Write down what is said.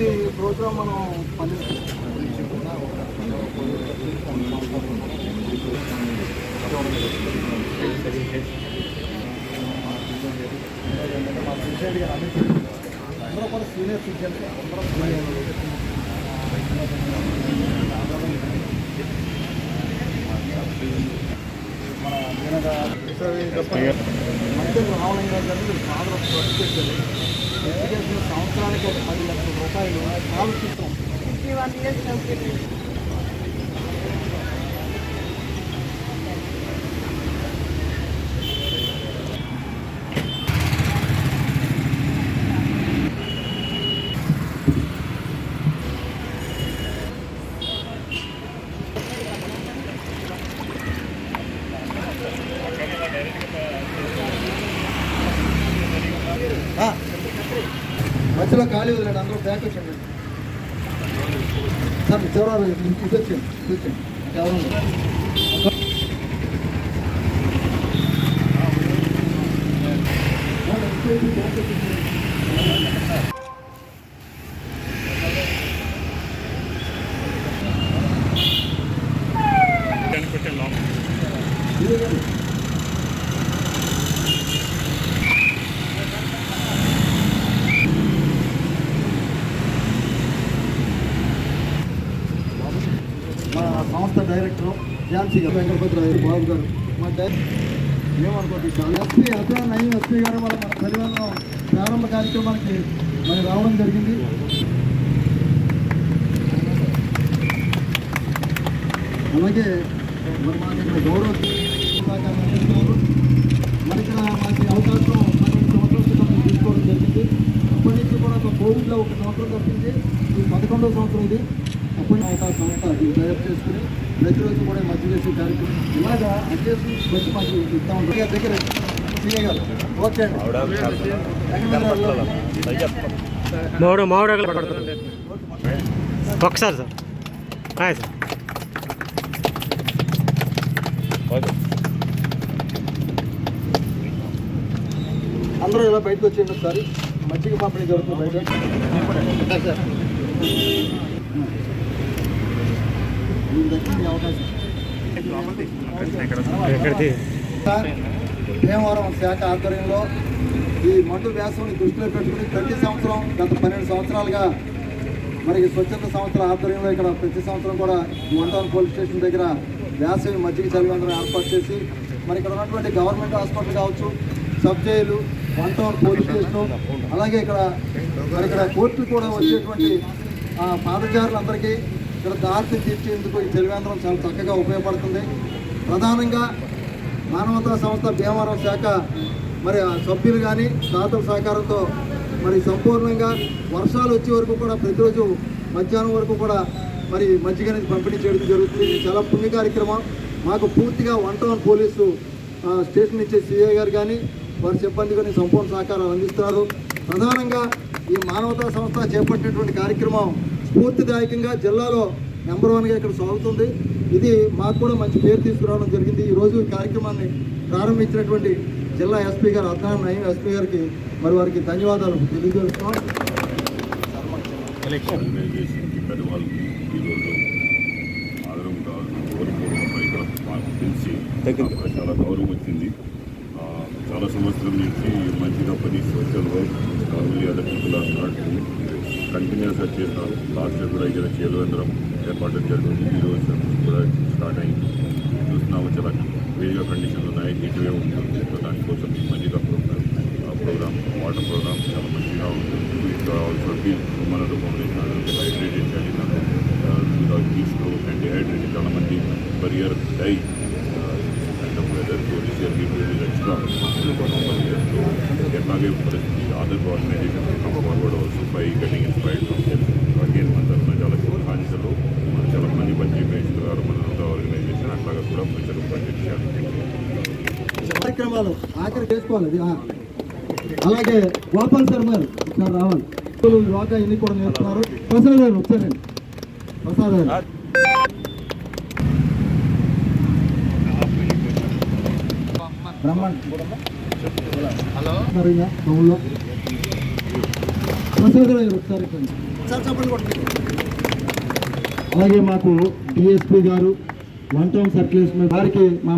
ఇది ప్రోగ్రామ్ మనం మా ప్రెసిడెంట్ గారు అందరూ కూడా సీనియర్ సిటిజన్స్ అందరూ మన మంత్రి రామలింగరాజు గారు ఫాదర్ ఆఫ్ ప్రొటెక్షన్ ఎడ్యుకేషన్ సంవత్సరానికి ఒక 10 లక్షల రూపాయలు ఆలోచిస్తాం. మధ్యలో ఖాళీ వదిలేండి, అందరూ బ్యాక్ వచ్చండి సార్. చివరాలు ఇది వచ్చేయండి ఎవరు మా సంస్థ డైరెక్టర్ ఝాన్సీ వెంకటపతిరావు బాబు గారు, మా ఏమనుకోండి ఎస్పీ అబ్దుల్ నయీం ఎస్పీ గారు మన పరివారం ప్రారంభ కార్యక్రమానికి మరి రావడం జరిగింది. అలాగే మరి మాకు ఇక్కడ గౌరవ అందిస్తున్నారు. మరి ఇక్కడ మాకు అవకాశం 12 సంవత్సరాల క్రితం తీసుకోవడం జరిగింది. అప్పటి నుంచి కూడా ఒక కోవిడ్లో 1 సంవత్సరం తప్పింది, ఇది 11వ సంవత్సరం. ఇది అప్పటి అవకాశం అంతా ఇది తయారు చేసుకుని ప్రతిరోజు కూడా మధ్య చేసే కార్యక్రమం ఇలాగా అడ్జస్ట్ బట్టి మాకు ఇస్తూ ఉంటాం. దగ్గర సీఏ గారు ఓకే ఒకసారి సార్ హాయ్ సార్. అందరూ ఇలా బయటకు వచ్చేయండి ఒకసారి. మజ్జిగ పంపిణీ జరుగుతుంది బయట. భీమవరం శాఖ ఆధ్వర్యంలో ఈ మండు వ్యాసాన్ని దృష్టిలో పెట్టుకుని ప్రతి సంవత్సరం గత 12 సంవత్సరాలుగా మరి స్వచ్ఛత సంవత్సరాల ఆధ్వర్యంలో ఇక్కడ ప్రతి సంవత్సరం కూడా మండలం పోలీస్ స్టేషన్ దగ్గర వేసవి మజ్జిగ చలివేంద్రం ఏర్పాటు చేసి మరి ఇక్కడ ఉన్నటువంటి గవర్నమెంట్ హాస్పిటల్ కావచ్చు, సబ్ జైలు, మండలం పోలీస్ స్టేషన్, అలాగే ఇక్కడ కోర్టులు కూడా వచ్చేటువంటి పాదచారులందరికీ ఇక్కడ దారి తీర్చేందుకు ఈ చలివేంద్రం చాలా చక్కగా ఉపయోగపడుతుంది. ప్రధానంగా మానవతా సంస్థ భీమవరం శాఖ మరి సభ్యులు కానీ దాతల సహకారంతో మరి సంపూర్ణంగా వర్షాలు వచ్చే వరకు కూడా ప్రతిరోజు మధ్యాహ్నం వరకు కూడా మరి మజ్జిగ అనేది పంపిణీ చేయడం జరుగుతుంది. ఇది చాలా పుణ్య కార్యక్రమం. మాకు పూర్తిగా 1 టౌన్ పోలీసు స్టేషన్ ఇచ్చే సిఐ గారు కానీ వారి సిబ్బంది కానీ సంపూర్ణ సహకారాలు అందిస్తున్నారు. ప్రధానంగా ఈ మానవతా సంస్థ చేపట్టినటువంటి కార్యక్రమం స్ఫూర్తిదాయకంగా జిల్లాలో నెంబర్ 1గా ఇక్కడ సాగుతుంది. ఇది మాకు కూడా మంచి పేరు తీసుకురావడం జరిగింది. ఈరోజు ఈ కార్యక్రమాన్ని ప్రారంభించినటువంటి జిల్లా ఎస్పీ గారు అద్నాన్ నయీం ఎస్పీ గారికి మరి వారికి ధన్యవాదాలు తెలియజేస్తున్నాం. చాలా గౌరవం వచ్చింది. చాలా సంవత్సరం నుంచి మంచిగా పని social work normally other people are not కంటిన్యూస్గా చేస్తాం. లాస్ట్ ఇయర్ కూడా ఇక్కడ చలివేంద్రం ఏర్పాటు జరుగుతుంది. ఈరోజు కూడా స్టార్ట్ అయింది. చూస్తున్నాము చాలా వేడిగా కండిషన్లు ఉన్నాయి, హీట్వే ఉంటుంది. సో దానికోసం మంచిగా ప్రోగ్రామ్ వాటర్ ప్రోగ్రామ్ చాలా మంచిగా ఉంటుంది. ఇక్కడ ఆల్సో ఫీల్ మన కాంబినేషన్ హైడ్రేటెడ్ చేయాలి. హీట్ స్ట్రోక్ అండ్ డిహైడ్రేషన్ చాలా మంది per year die weather. So this year heat wave is extra. ఎట్లాగే పరిస్థితి other organization come forward also by getting inspired from them. Again మన తరఫున చాలా శుభాకాంక్షలు. చాలా మంది పని చేస్తున్నారు మన ఆర్గనైజేషన్. అట్లాగా కూడా ఫ్యూచర్ పనిచేయాలి. కార్యక్రమాలు ఆఖరి చేసుకోవాలి. అలాగే గోపాల్ శర్మ గారు ఇక్కడ రావాలి. యోగా ఇన్ని కూడా నేర్చుకున్నారు. ప్రసాద్ గారు వచ్చారండి. ప్రసాద్ గారు బ్రహ్మాండ హలో టౌన్లో ప్రసాద్ గారు ఒకసారి ఇవ్వండి. సార్ చెప్పండి కూడా మీకు. అలాగే మాకు డిఎస్పీ గారు 1 టౌన్ సర్కిల్ వారికి మా